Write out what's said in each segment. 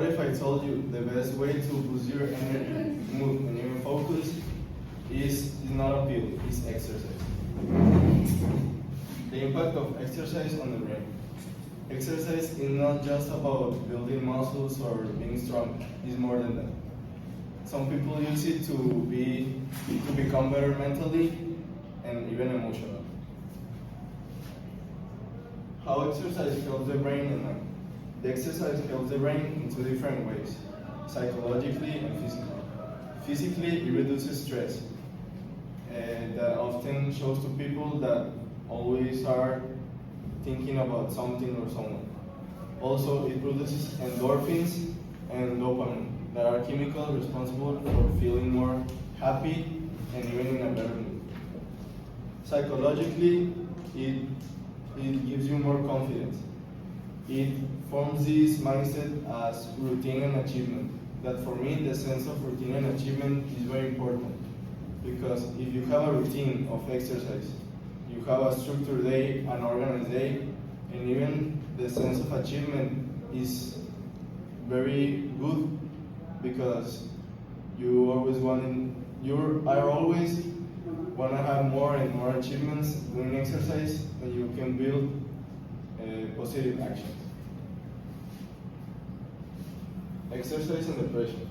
What if I told you the best way to boost your energy, mood, and even focus is not a pill, it's exercise. The impact of exercise on the brain. Exercise is not just about building muscles or being strong, it's more than that. Some people use it to become better mentally and even emotionally. How exercise helps the brain and mind. The exercise helps the brain in two different ways, psychologically and physically. Physically, it reduces stress, and that often shows to people that always are thinking about something or someone. Also, it produces endorphins and dopamine that are chemicals responsible for feeling more happy and even in a better mood. Psychologically, it gives you more confidence. It forms this mindset as routine and achievement. That for me, the sense of routine and achievement is very important. Because if you have a routine of exercise, you have a structured day, an organized day, and even the sense of achievement is very good because you are always want to have more and more achievements doing exercise, and you can build positive actions. Exercise and depression.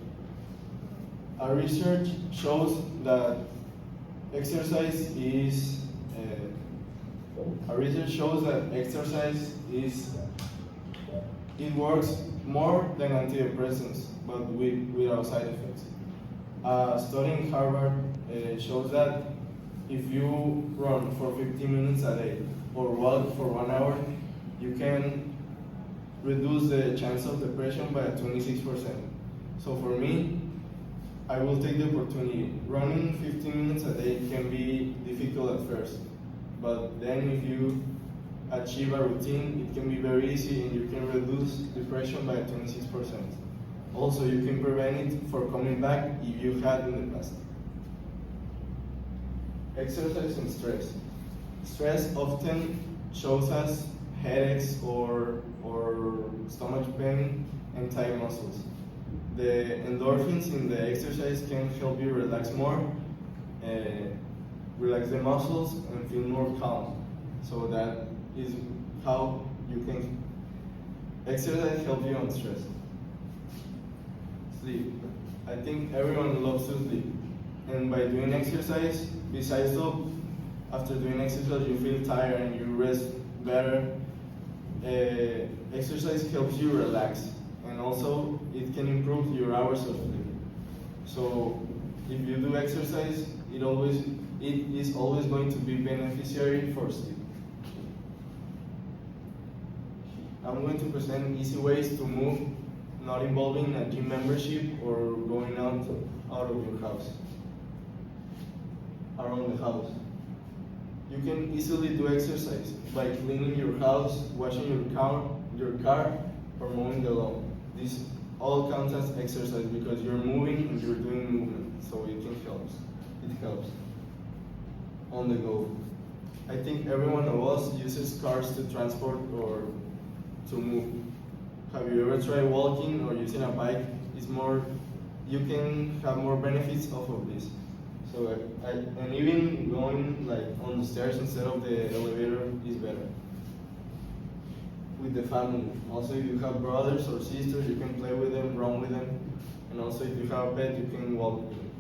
Our research shows that exercise is it works more than antidepressants, but without side effects. A study in Harvard shows that if you run for 15 minutes a day or walk for 1 hour, you can reduce the chance of depression by 26%. So for me, I will take the opportunity. Running 15 minutes a day can be difficult at first, but then if you achieve a routine, it can be very easy and you can reduce depression by 26%. Also, you can prevent it from coming back if you had in the past. Exercise and stress. Stress often shows us headaches or stomach pain and tight muscles. The endorphins in the exercise can help you relax more, relax the muscles, and feel more calm. So that is how you can exercise help you on stress. Sleep. I think everyone loves to sleep, and by doing exercise, besides though, after doing exercise you feel tired and you rest better. Exercise helps you relax, and also it can improve your hours of sleep. So if you do exercise, it is always going to be beneficiary for sleep. I'm going to present easy ways to move, not involving a gym membership or going out of your house, around the house. You can easily do exercise by cleaning your house, washing your car, or mowing the lawn. This all counts as exercise because you're moving and you're doing movement, so it helps. It helps. On the go. I think every one of us uses cars to transport or to move. Have you ever tried walking or using a bike? You can have more benefits off of this. So, and even going like on the stairs instead of the elevator is better. With the family. Also, if you have brothers or sisters, you can play with them, run with them. And also, if you have a pet, you can walk with them.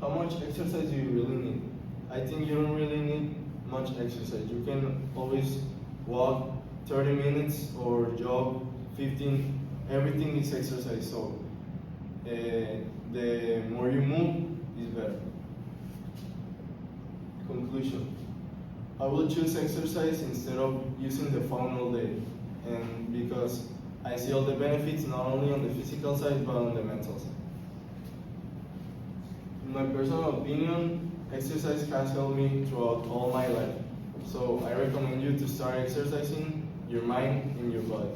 How much exercise do you really need? I think you don't really need much exercise. You can always walk 30 minutes or jog 15. Everything is exercise. So, the more you move is better. Conclusion. I will choose exercise instead of using the phone all day, and because I see all the benefits not only on the physical side but on the mental side. In my personal opinion, exercise has helped me throughout all my life. So I recommend you to start exercising your mind and your body.